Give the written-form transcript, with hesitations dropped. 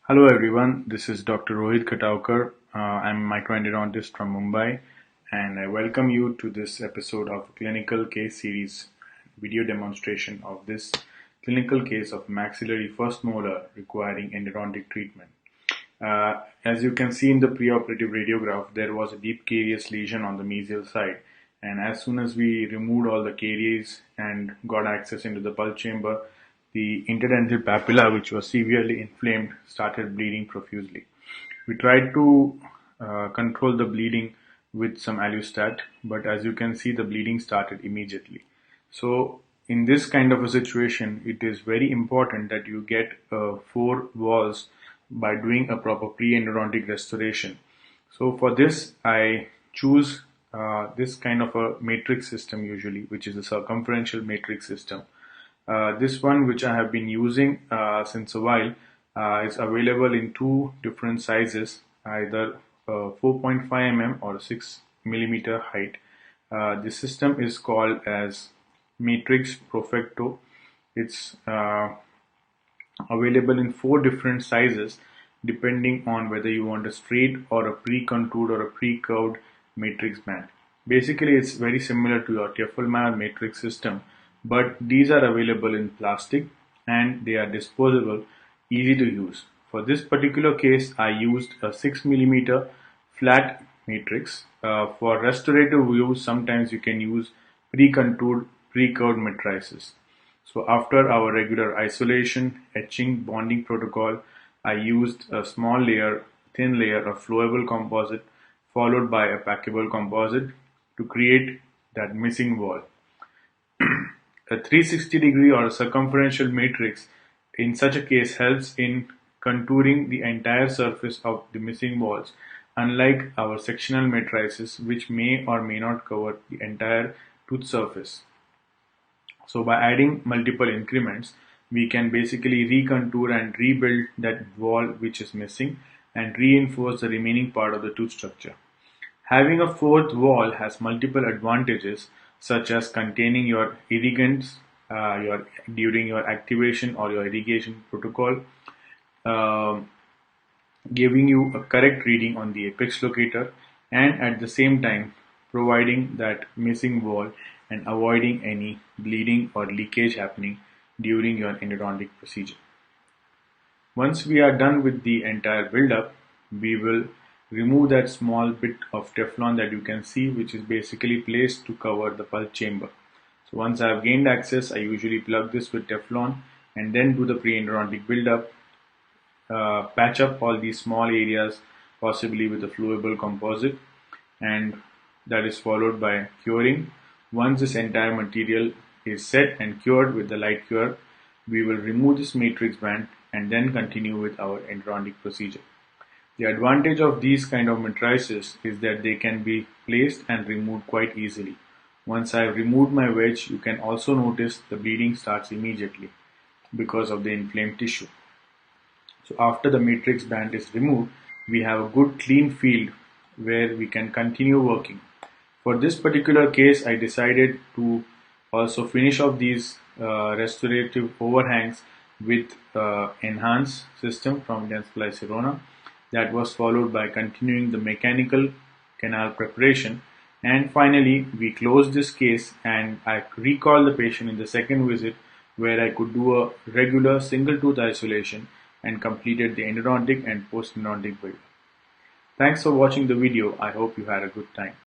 Hello everyone, this is Dr. Roheet Khatavkar. I'm a microendodontist from Mumbai and I welcome you to this episode of clinical case series video demonstration of this clinical case of maxillary first molar requiring endodontic treatment. As you can see in the preoperative radiograph, there was a deep carious lesion on the mesial side, and as soon as we removed all the caries and got access into the pulse chamber, the interdental papilla, which was severely inflamed, started bleeding profusely. We tried to control the bleeding with some allustat, but as you can see, the bleeding started immediately. So, in this kind of a situation, it is very important that you get 4 walls by doing a proper pre-endodontic restoration. So, for this, I choose this kind of a matrix system usually, which is a circumferential matrix system. This one, which I have been using since a while, is available in 2 different sizes, either 4.5 mm or 6 millimeter height. This system is called as Matrix Profecto. It's available in 4 different sizes depending on whether you want a straight or a pre-contoured or a pre-curved matrix band. Basically, it's very similar to your Teflon matrix system, but these are available in plastic and they are disposable, easy to use. For this particular case, I used a 6 millimeter flat matrix. For restorative use, sometimes you can use pre-contoured, pre-curved matrices. So after our regular isolation, etching, bonding protocol, I used a small layer, thin layer of flowable composite followed by a packable composite to create that missing wall. A 360-degree or a circumferential matrix in such a case helps in contouring the entire surface of the missing walls, unlike our sectional matrices which may or may not cover the entire tooth surface. So by adding multiple increments, we can basically recontour and rebuild that wall which is missing and reinforce the remaining part of the tooth structure. Having a fourth wall has multiple advantages, such as containing your irrigants during your activation or your irrigation protocol, uh, giving you a correct reading on the apex locator, and at the same time providing that missing wall and avoiding any bleeding or leakage happening during your endodontic procedure. Once we are done with the entire build-up, we will remove that small bit of Teflon that you can see, which is basically placed to cover the pulse chamber. So once I have gained access, I usually plug this with Teflon and then do the pre-endodontic build-up, patch up all these small areas, possibly with a flowable composite, and that is followed by curing. Once this entire material is set and cured with the light cure, we will remove this matrix band and then continue with our endodontic procedure. The advantage of these kind of matrices is that they can be placed and removed quite easily. Once I have removed my wedge, you can also notice the bleeding starts immediately because of the inflamed tissue. So after the matrix band is removed, we have a good clean field where we can continue working. For this particular case, I decided to also finish off these restorative overhangs with enhanced system from Dentsply Sirona. That was followed by continuing the mechanical canal preparation, and finally we closed this case and I recalled the patient in the second visit where I could do a regular single tooth isolation and completed the endodontic and post-endodontic build. Thanks for watching the video. I hope you had a good time.